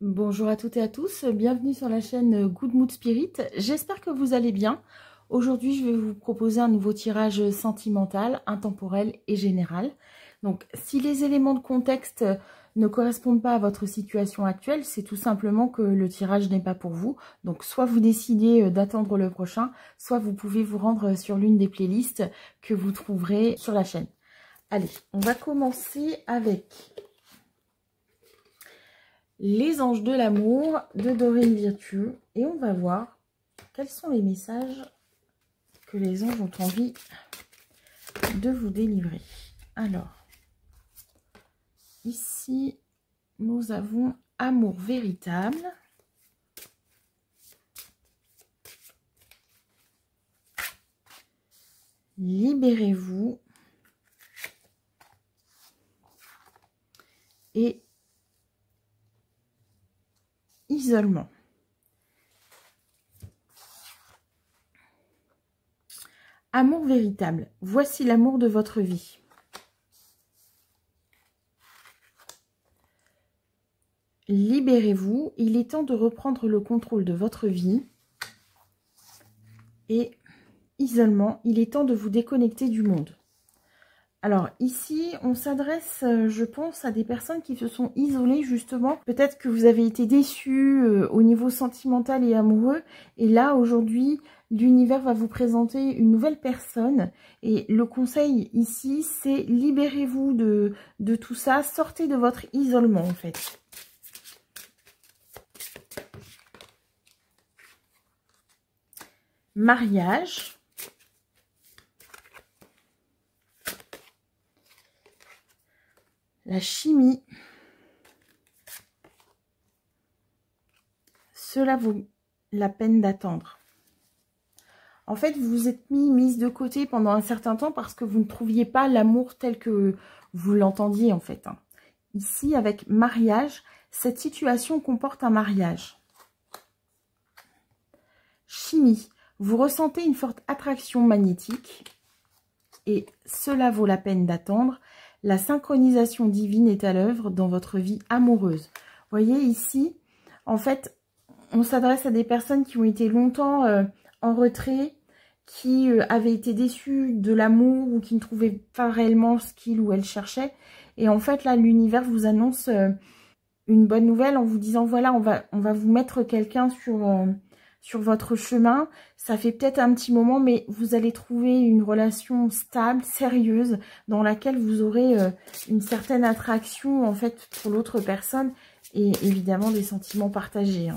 Bonjour à toutes et à tous, bienvenue sur la chaîne Good Mood Spirit. J'espère que vous allez bien. Aujourd'hui, je vais vous proposer un nouveau tirage sentimental, intemporel et général. Donc, si les éléments de contexte ne correspondent pas à votre situation actuelle, c'est tout simplement que le tirage n'est pas pour vous. Donc, soit vous décidez d'attendre le prochain, soit vous pouvez vous rendre sur l'une des playlists que vous trouverez sur la chaîne. Allez, on va commencer avec les anges de l'amour de Dorine Virtue et on va voir quels sont les messages que les anges ont envie de vous délivrer. Alors, ici, nous avons amour véritable. Libérez-vous. Et isolement. Amour véritable. Voici l'amour de votre vie. Libérez-vous. Il est temps de reprendre le contrôle de votre vie. Et isolement. Il est temps de vous déconnecter du monde. Alors ici, on s'adresse, je pense, à des personnes qui se sont isolées justement. Peut-être que vous avez été déçus au niveau sentimental et amoureux. Et là, aujourd'hui, l'univers va vous présenter une nouvelle personne. Et le conseil ici, c'est libérez-vous de tout ça. Sortez de votre isolement en fait. Mariage. La chimie. Cela vaut la peine d'attendre. En fait, vous vous êtes mise de côté pendant un certain temps parce que vous ne trouviez pas l'amour tel que vous l'entendiez en fait. Ici, avec mariage, cette situation comporte un mariage. Chimie. Vous ressentez une forte attraction magnétique et cela vaut la peine d'attendre. La synchronisation divine est à l'œuvre dans votre vie amoureuse. Vous voyez ici, en fait, on s'adresse à des personnes qui ont été longtemps en retrait, qui avaient été déçues de l'amour ou qui ne trouvaient pas réellement ce qu'il ou elle cherchait. Et en fait, là, l'univers vous annonce une bonne nouvelle en vous disant, voilà, on va vous mettre quelqu'un sur votre chemin. Ça fait peut-être un petit moment, mais vous allez trouver une relation stable, sérieuse, dans laquelle vous aurez une certaine attraction, en fait, pour l'autre personne et évidemment des sentiments partagés.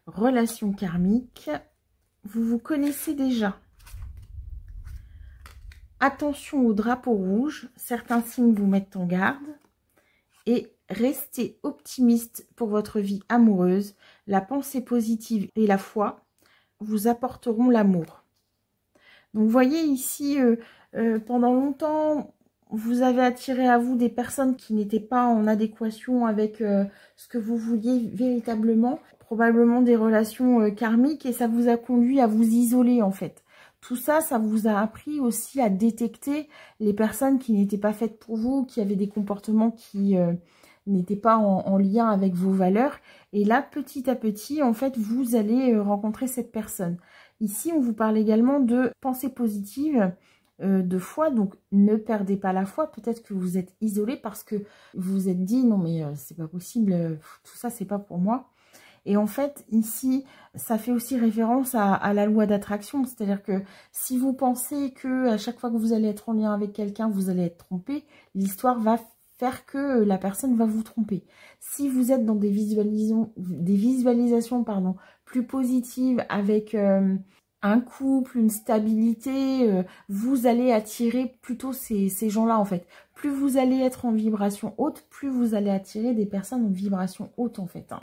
Relation karmique. Vous vous connaissez déjà. Attention au drapeau rouge. Certains signes vous mettent en garde. Et restez optimiste pour votre vie amoureuse. La pensée positive et la foi vous apporteront l'amour. Donc, vous voyez ici, pendant longtemps, vous avez attiré à vous des personnes qui n'étaient pas en adéquation avec ce que vous vouliez véritablement. Probablement des relations karmiques et ça vous a conduit à vous isoler en fait. Tout ça, ça vous a appris aussi à détecter les personnes qui n'étaient pas faites pour vous, qui avaient des comportements qui n'étaient pas en lien avec vos valeurs. Et là, petit à petit, en fait, vous allez rencontrer cette personne. Ici, on vous parle également de pensée positive, de foi. Donc, ne perdez pas la foi. Peut-être que vous êtes isolé parce que vous vous êtes dit, non mais c'est pas possible, tout ça, c'est pas pour moi. Et en fait, ici, ça fait aussi référence à la loi d'attraction. C'est-à-dire que si vous pensez que à chaque fois que vous allez être en lien avec quelqu'un, vous allez être trompé, l'histoire va faire que la personne va vous tromper. Si vous êtes dans des visualisations plus positives avec un couple, une stabilité, vous allez attirer plutôt ces gens-là en fait. Plus vous allez être en vibration haute, plus vous allez attirer des personnes en vibration haute en fait.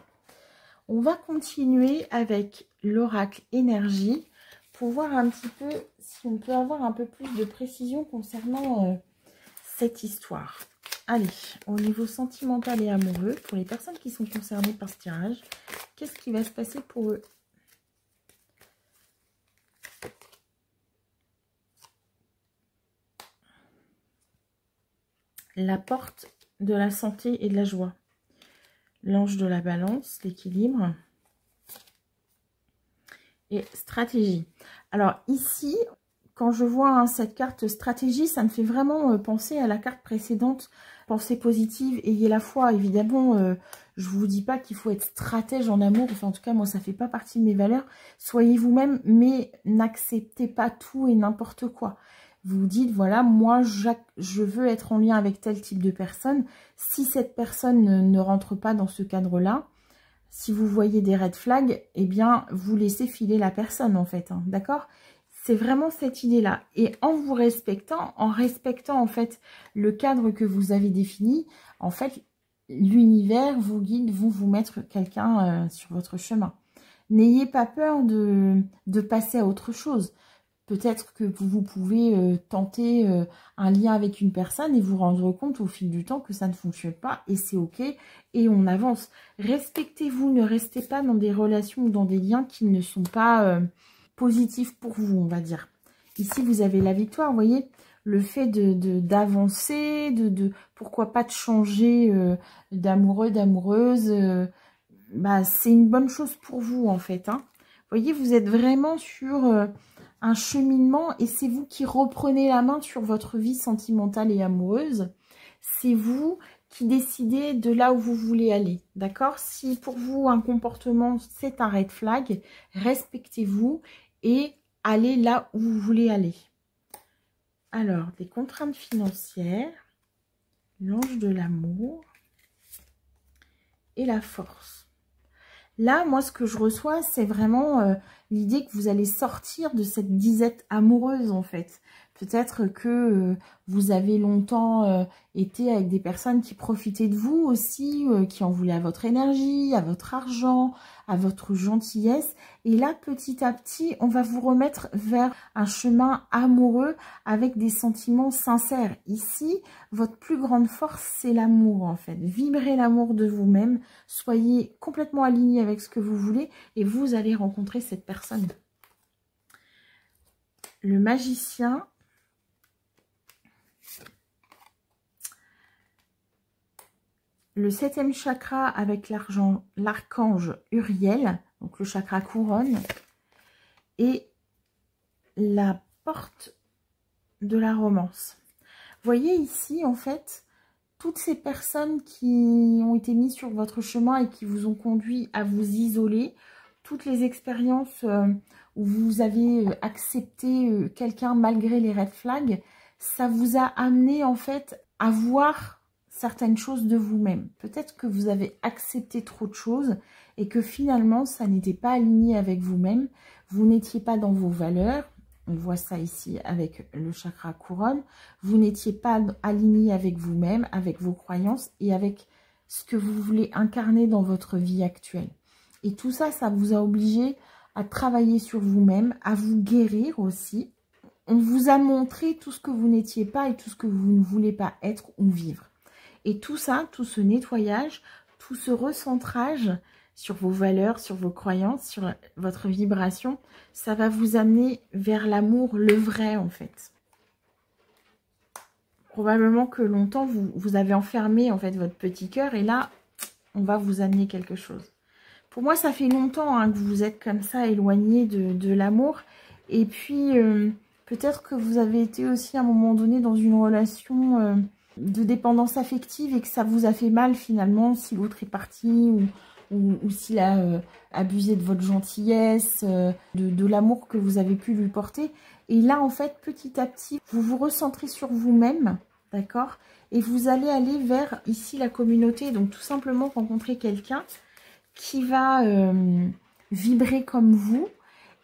On va continuer avec l'oracle énergie pour voir un petit peu si on peut avoir un peu plus de précision concernant cette histoire. Allez, au niveau sentimental et amoureux, pour les personnes qui sont concernées par ce tirage, qu'est-ce qui va se passer pour eux? La porte de la santé et de la joie. L'ange de la balance, l'équilibre. Et stratégie. Alors ici, quand je vois cette carte stratégie, ça me fait vraiment penser à la carte précédente. Pensée positive, ayez la foi. Évidemment, je vous dis pas qu'il faut être stratège en amour. Enfin, en tout cas, moi, ça fait pas partie de mes valeurs. Soyez vous-même, mais n'acceptez pas tout et n'importe quoi. Vous vous dites, voilà, moi, je veux être en lien avec tel type de personne. Si cette personne ne rentre pas dans ce cadre-là, si vous voyez des red flags, eh bien, vous laissez filer la personne, en fait. Hein, d'accord ? C'est vraiment cette idée-là. Et en vous respectant, en fait, le cadre que vous avez défini, en fait, l'univers vous guide, vous mettre quelqu'un sur votre chemin. N'ayez pas peur de passer à autre chose. Peut-être que vous pouvez tenter un lien avec une personne et vous rendre compte au fil du temps que ça ne fonctionne pas et c'est ok et on avance. Respectez-vous, ne restez pas dans des relations ou dans des liens qui ne sont pas positifs pour vous, on va dire. Ici, vous avez la victoire, vous voyez, le fait d'avancer, pourquoi pas de changer d'amoureux, d'amoureuse, bah, c'est une bonne chose pour vous en fait. Hein. Vous voyez, vous êtes vraiment sur un cheminement et c'est vous qui reprenez la main sur votre vie sentimentale et amoureuse. C'est vous qui décidez de là où vous voulez aller, d'accord? Si pour vous un comportement c'est un red flag, respectez-vous et allez là où vous voulez aller. Alors, des contraintes financières, l'ange de l'amour et la force. Là, moi, ce que je reçois, c'est vraiment l'idée que vous allez sortir de cette disette amoureuse, en fait. Peut-être que vous avez longtemps été avec des personnes qui profitaient de vous aussi, qui en voulaient à votre énergie, à votre argent, à votre gentillesse. Et là, petit à petit, on va vous remettre vers un chemin amoureux avec des sentiments sincères. Ici, votre plus grande force, c'est l'amour, en fait. Vibrez l'amour de vous-même, soyez complètement aligné avec ce que vous voulez et vous allez rencontrer cette personne. Le magicien. Le 7e chakra avec l'archange Uriel, donc le chakra couronne, et la porte de la romance. Vous voyez ici, en fait, toutes ces personnes qui ont été mises sur votre chemin et qui vous ont conduit à vous isoler, toutes les expériences où vous avez accepté quelqu'un malgré les red flags, ça vous a amené, en fait, à voir certaines choses de vous-même. Peut-être que vous avez accepté trop de choses et que finalement, ça n'était pas aligné avec vous-même. Vous n'étiez pas dans vos valeurs. On voit ça ici avec le chakra couronne. Vous n'étiez pas aligné avec vous-même, avec vos croyances et avec ce que vous voulez incarner dans votre vie actuelle. Et tout ça, ça vous a obligé à travailler sur vous-même, à vous guérir aussi. On vous a montré tout ce que vous n'étiez pas et tout ce que vous ne voulez pas être ou vivre. Et tout ça, tout ce nettoyage, tout ce recentrage sur vos valeurs, sur vos croyances, sur votre vibration, ça va vous amener vers l'amour, le vrai en fait. Probablement que longtemps, vous avez enfermé en fait votre petit cœur et là, on va vous amener quelque chose. Pour moi, ça fait longtemps hein, que vous êtes comme ça, éloigné de l'amour. Et puis, peut-être que vous avez été aussi à un moment donné dans une relation de dépendance affective et que ça vous a fait mal finalement si l'autre est parti ou s'il a abusé de votre gentillesse, de l'amour que vous avez pu lui porter. Et là, en fait, petit à petit, vous vous recentrez sur vous-même, d'accord? Et vous allez aller vers, ici, la communauté. Donc, tout simplement rencontrer quelqu'un qui va vibrer comme vous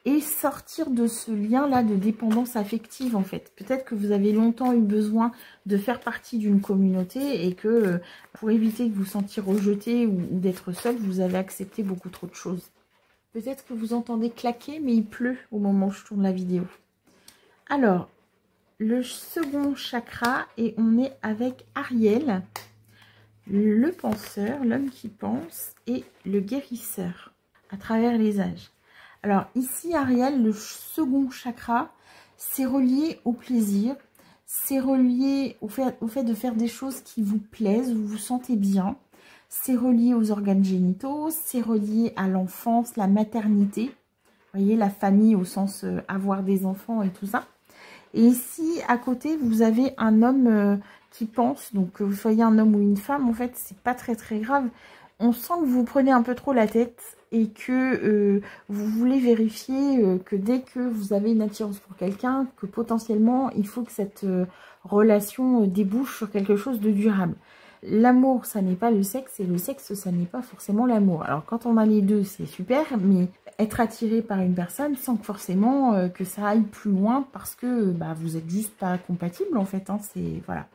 et sortir de ce lien-là de dépendance affective, en fait. Peut-être que vous avez longtemps eu besoin de faire partie d'une communauté et que pour éviter de vous sentir rejeté ou d'être seul, vous avez accepté beaucoup trop de choses. Peut-être que vous entendez claquer, mais il pleut au moment où je tourne la vidéo. Alors, le second chakra, et on est avec Ariel, le penseur, l'homme qui pense, et le guérisseur, à travers les âges. Alors ici, Ariel, le second chakra, c'est relié au plaisir, c'est relié au fait de faire des choses qui vous plaisent, où vous vous sentez bien. C'est relié aux organes génitaux, c'est relié à l'enfance, la maternité. Vous voyez, la famille au sens avoir des enfants et tout ça. Et ici, à côté, vous avez un homme qui pense. Donc, que vous soyez un homme ou une femme, en fait, c'est pas très très grave. On sent que vous prenez un peu trop la tête et que vous voulez vérifier que dès que vous avez une attirance pour quelqu'un, que potentiellement, il faut que cette relation débouche sur quelque chose de durable. L'amour, ça n'est pas le sexe, et le sexe, ça n'est pas forcément l'amour. Alors, quand on a les deux, c'est super, mais être attiré par une personne sans que forcément que ça aille plus loin, parce que bah, vous êtes juste pas compatible, en fait. Hein, c'est voilà.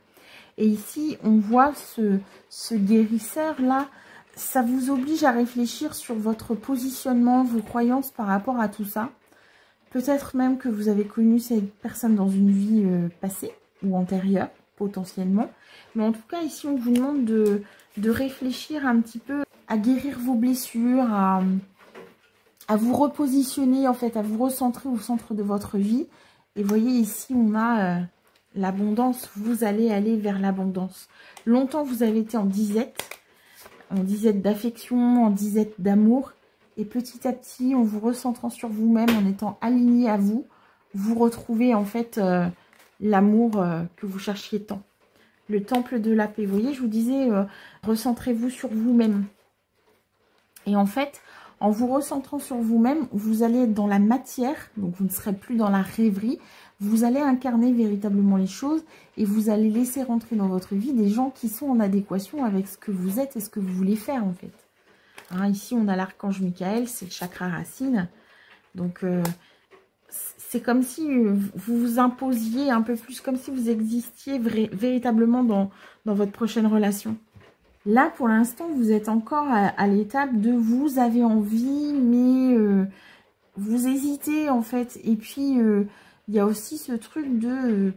Et ici, on voit ce guérisseur-là. Ça vous oblige à réfléchir sur votre positionnement, vos croyances par rapport à tout ça. Peut-être même que vous avez connu cette personne dans une vie passée ou antérieure, potentiellement. Mais en tout cas, ici, on vous demande de réfléchir un petit peu à guérir vos blessures, à vous repositionner, en fait, à vous recentrer au centre de votre vie. Et vous voyez, ici, on a l'abondance. Vous allez aller vers l'abondance. Longtemps, vous avez été en disette d'affection, en disette d'amour. Et petit à petit, en vous recentrant sur vous-même, en étant aligné à vous, vous retrouvez en fait l'amour que vous cherchiez tant. Le temple de la paix. Vous voyez, je vous disais, recentrez-vous sur vous-même. Et en fait, en vous recentrant sur vous-même, vous allez être dans la matière, donc vous ne serez plus dans la rêverie. Vous allez incarner véritablement les choses et vous allez laisser rentrer dans votre vie des gens qui sont en adéquation avec ce que vous êtes et ce que vous voulez faire en fait. Hein, ici, on a l'archange Michael, c'est le chakra racine. Donc, c'est comme si vous vous imposiez un peu plus, comme si vous existiez véritablement dans votre prochaine relation. Là, pour l'instant, vous êtes encore à l'étape de vous avez envie, mais vous hésitez en fait. Et puis, il y a aussi ce truc de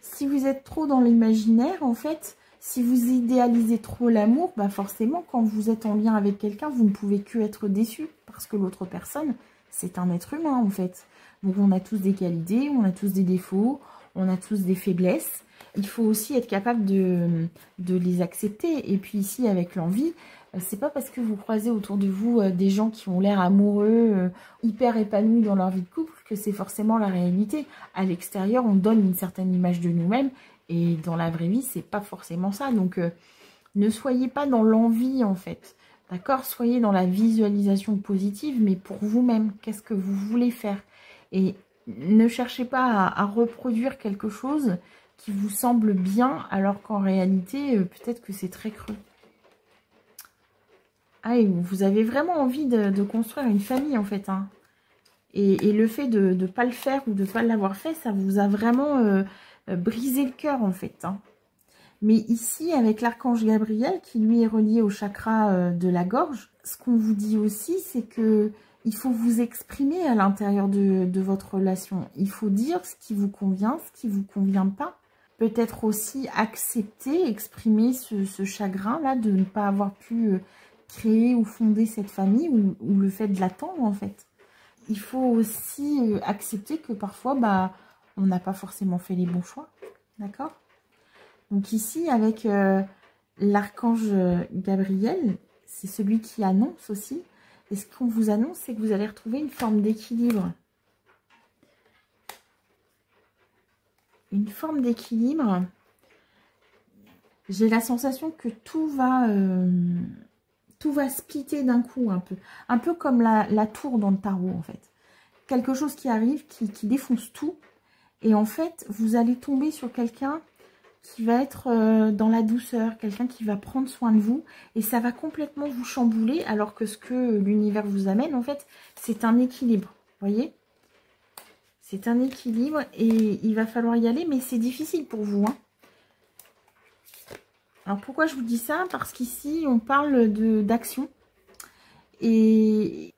si vous êtes trop dans l'imaginaire, en fait, si vous idéalisez trop l'amour, bah forcément, quand vous êtes en lien avec quelqu'un, vous ne pouvez que être déçu. Parce que l'autre personne, c'est un être humain, en fait. Donc, on a tous des qualités, on a tous des défauts, on a tous des faiblesses. Il faut aussi être capable de les accepter. Et puis ici, avec l'envie, c'est pas parce que vous croisez autour de vous des gens qui ont l'air amoureux, hyper épanouis dans leur vie de couple, que c'est forcément la réalité. À l'extérieur, on donne une certaine image de nous-mêmes. Et dans la vraie vie, c'est pas forcément ça. Donc, ne soyez pas dans l'envie, en fait. D'accord? Soyez dans la visualisation positive, mais pour vous-même. Qu'est-ce que vous voulez faire? Et ne cherchez pas à reproduire quelque chose qui vous semble bien, alors qu'en réalité, peut-être que c'est très creux. Ah, et vous avez vraiment envie de construire une famille, en fait. Hein. Et le fait de ne pas le faire ou de ne pas l'avoir fait, ça vous a vraiment brisé le cœur, en fait. Hein. Mais ici, avec l'archange Gabriel, qui lui est relié au chakra de la gorge, ce qu'on vous dit aussi, c'est que il faut vous exprimer à l'intérieur de votre relation. Il faut dire ce qui vous convient, ce qui ne vous convient pas. Peut-être aussi accepter, exprimer ce chagrin-là de ne pas avoir pu créer ou fonder cette famille ou le fait de l'attendre en fait. Il faut aussi accepter que parfois, bah, on n'a pas forcément fait les bons choix. D'accord? Donc ici, avec l'archange Gabriel, c'est celui qui annonce aussi. Et ce qu'on vous annonce, c'est que vous allez retrouver une forme d'équilibre. Une forme d'équilibre. J'ai la sensation que tout va splitter d'un coup un peu. Un peu comme la tour dans le tarot en fait. Quelque chose qui arrive, qui défonce tout. Et en fait, vous allez tomber sur quelqu'un qui va être dans la douceur, quelqu'un qui va prendre soin de vous. Et ça va complètement vous chambouler, alors que ce que l'univers vous amène, en fait, c'est un équilibre. Vous voyez? C'est un équilibre et il va falloir y aller, mais c'est difficile pour vous. Hein. Alors pourquoi je vous dis ça? Parce qu'ici, on parle d'action. Et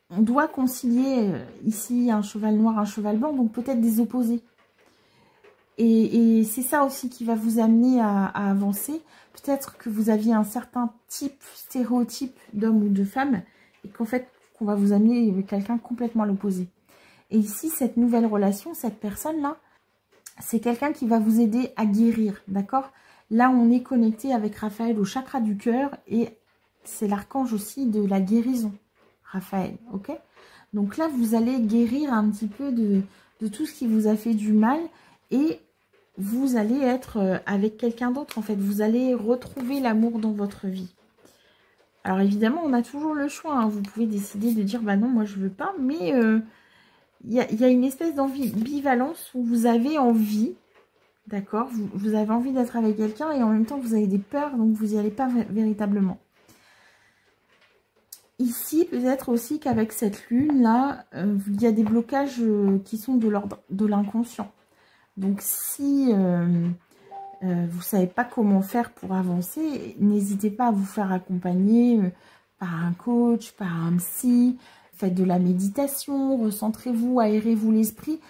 on doit concilier ici un cheval noir, un cheval blanc, donc peut-être des opposés. Et c'est ça aussi qui va vous amener à avancer. Peut-être que vous aviez un certain stéréotype d'homme ou de femme, et qu'en fait, qu'on va vous amener avec quelqu'un complètement à l'opposé. Et ici, cette nouvelle relation, cette personne-là, c'est quelqu'un qui va vous aider à guérir, d'accord? Là, on est connecté avec Raphaël au chakra du cœur et c'est l'archange aussi de la guérison, Raphaël, ok? Donc là, vous allez guérir un petit peu de tout ce qui vous a fait du mal et vous allez être avec quelqu'un d'autre, en fait. Vous allez retrouver l'amour dans votre vie. Alors évidemment, on a toujours le choix, hein. Vous pouvez décider de dire, bah non, moi je veux pas, mais il y a une espèce d'ambivalence où vous avez envie, d'accord, vous avez envie d'être avec quelqu'un et en même temps vous avez des peurs, donc vous n'y allez pas véritablement. Ici, peut-être aussi qu'avec cette lune-là, il y a des blocages qui sont de l'ordre de l'inconscient. Donc si vous ne savez pas comment faire pour avancer, n'hésitez pas à vous faire accompagner par un coach, par un psy. Faites de la méditation, recentrez-vous, aérez-vous l'esprit.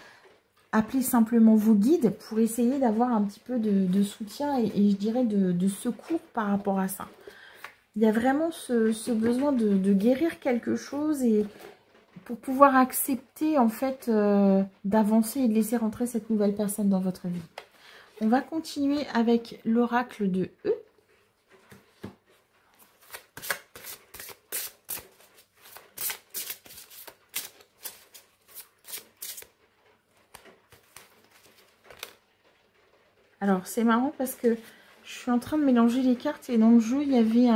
Appelez simplement vos guides pour essayer d'avoir un petit peu de soutien et je dirais de secours par rapport à ça. Il y a vraiment ce besoin de guérir quelque chose et pour pouvoir accepter en fait d'avancer et de laisser rentrer cette nouvelle personne dans votre vie. On va continuer avec l'oracle de E. Alors, c'est marrant parce que je suis en train de mélanger les cartes et dans le jeu, il y avait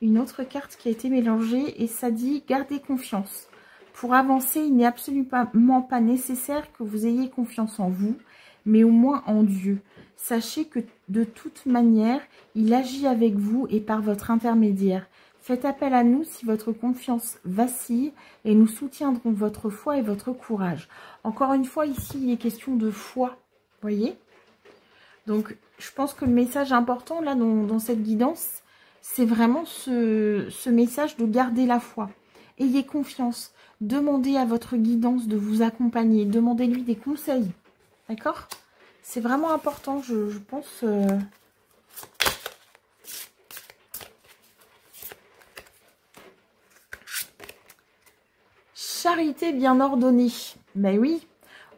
une autre carte qui a été mélangée et ça dit « Gardez confiance ». Pour avancer, il n'est absolument pas nécessaire que vous ayez confiance en vous, mais au moins en Dieu. Sachez que de toute manière, il agit avec vous et par votre intermédiaire. Faites appel à nous si votre confiance vacille et nous soutiendrons votre foi et votre courage. Encore une fois, ici, il est question de foi, voyez ? Donc, je pense que le message important, là, dans cette guidance, c'est vraiment ce message de garder la foi. Ayez confiance. Demandez à votre guidance de vous accompagner. Demandez-lui des conseils. D'accord ? C'est vraiment important, je pense. Charité bien ordonnée. Ben oui,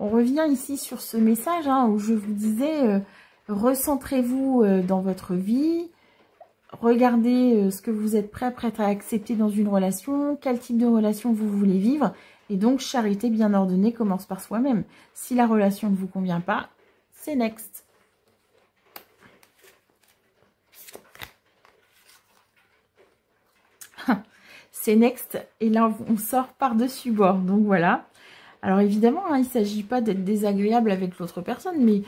on revient ici sur ce message hein, où je vous disais... recentrez-vous dans votre vie, regardez ce que vous êtes prête à accepter dans une relation, quel type de relation vous voulez vivre. Et donc, charité bien ordonnée commence par soi-même. Si la relation ne vous convient pas, c'est next. C'est next. Et là, on sort par-dessus bord. Donc, voilà. Alors, évidemment, hein, il ne s'agit pas d'être désagréable avec l'autre personne, mais de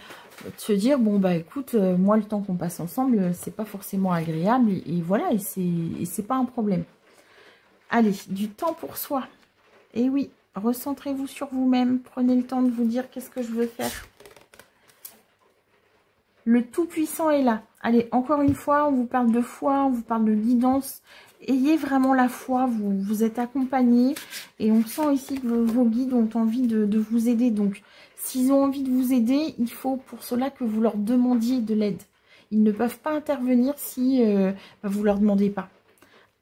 se dire, bon, bah écoute, moi, le temps qu'on passe ensemble, c'est pas forcément agréable. Et voilà, et c'est pas un problème. Allez, du temps pour soi. Et oui, recentrez-vous sur vous-même. Prenez le temps de vous dire, qu'est-ce que je veux faire? Le Tout-Puissant est là. Allez, encore une fois, on vous parle de foi, on vous parle de guidance. Ayez vraiment la foi, vous êtes accompagnés. Et on sent ici que vos guides ont envie de vous aider. Donc, s'ils ont envie de vous aider, il faut pour cela que vous leur demandiez de l'aide. Ils ne peuvent pas intervenir si vous ne leur demandez pas.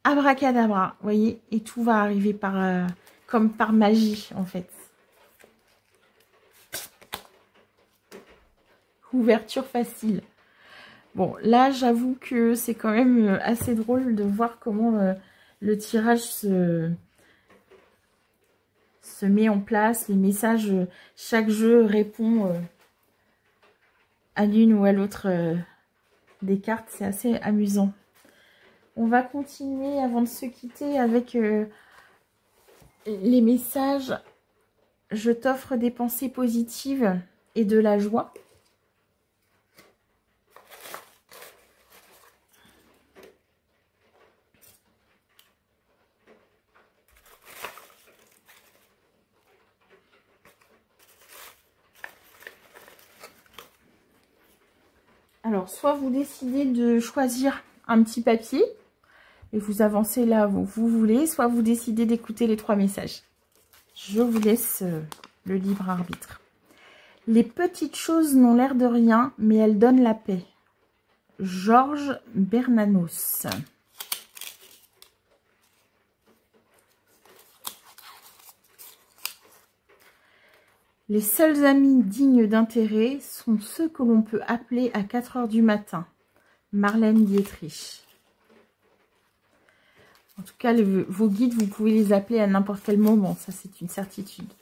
Abracadabra, vous voyez, et tout va arriver comme par magie, en fait. Ouverture facile. Bon, là, j'avoue que c'est quand même assez drôle de voir comment le tirage se met en place. Les messages, chaque jeu répond à l'une ou à l'autre des cartes. C'est assez amusant. On va continuer avant de se quitter avec les messages. Je t'offre des pensées positives et de la joie. Alors, soit vous décidez de choisir un petit papier et vous avancez là où vous voulez, soit vous décidez d'écouter les 3 messages. Je vous laisse le libre arbitre. Les petites choses n'ont l'air de rien, mais elles donnent la paix. Georges Bernanos. Les seuls amis dignes d'intérêt sont ceux que l'on peut appeler à 4 heures du matin. Marlène Dietrich. En tout cas, vos guides, vous pouvez les appeler à n'importe quel moment. Ça, c'est une certitude.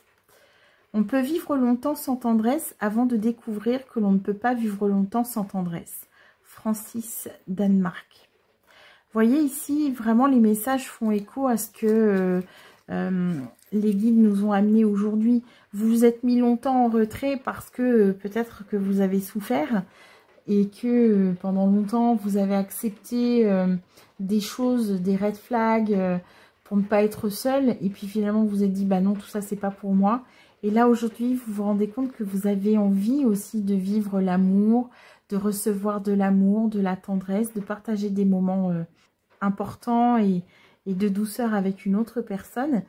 On peut vivre longtemps sans tendresse avant de découvrir que l'on ne peut pas vivre longtemps sans tendresse. Francis Danemark. Vous voyez ici, vraiment, les messages font écho à ce que les guides nous ont amené aujourd'hui. Vous vous êtes mis longtemps en retrait parce que peut-être que vous avez souffert et que pendant longtemps, vous avez accepté des choses, des red flags pour ne pas être seul. Et puis finalement, vous vous êtes dit, bah non, tout ça, c'est pas pour moi. Et là, aujourd'hui, vous vous rendez compte que vous avez envie aussi de vivre l'amour, de recevoir de l'amour, de la tendresse, de partager des moments importants et de douceur avec une autre personne.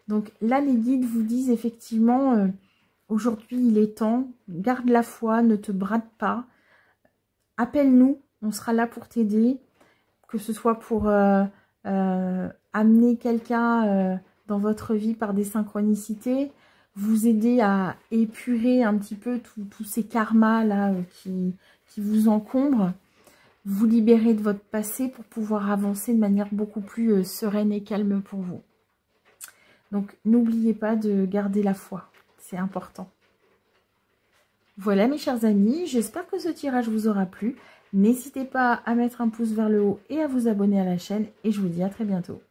Donc là, les guides vous disent effectivement, aujourd'hui, il est temps, garde la foi, ne te brade pas, appelle-nous, on sera là pour t'aider, que ce soit pour amener quelqu'un dans votre vie par des synchronicités, vous aider à épurer un petit peu tous ces karmas là qui vous encombrent, vous libérer de votre passé pour pouvoir avancer de manière beaucoup plus sereine et calme pour vous. Donc, n'oubliez pas de garder la foi. C'est important. Voilà, mes chers amis. J'espère que ce tirage vous aura plu. N'hésitez pas à mettre un pouce vers le haut et à vous abonner à la chaîne. Et je vous dis à très bientôt.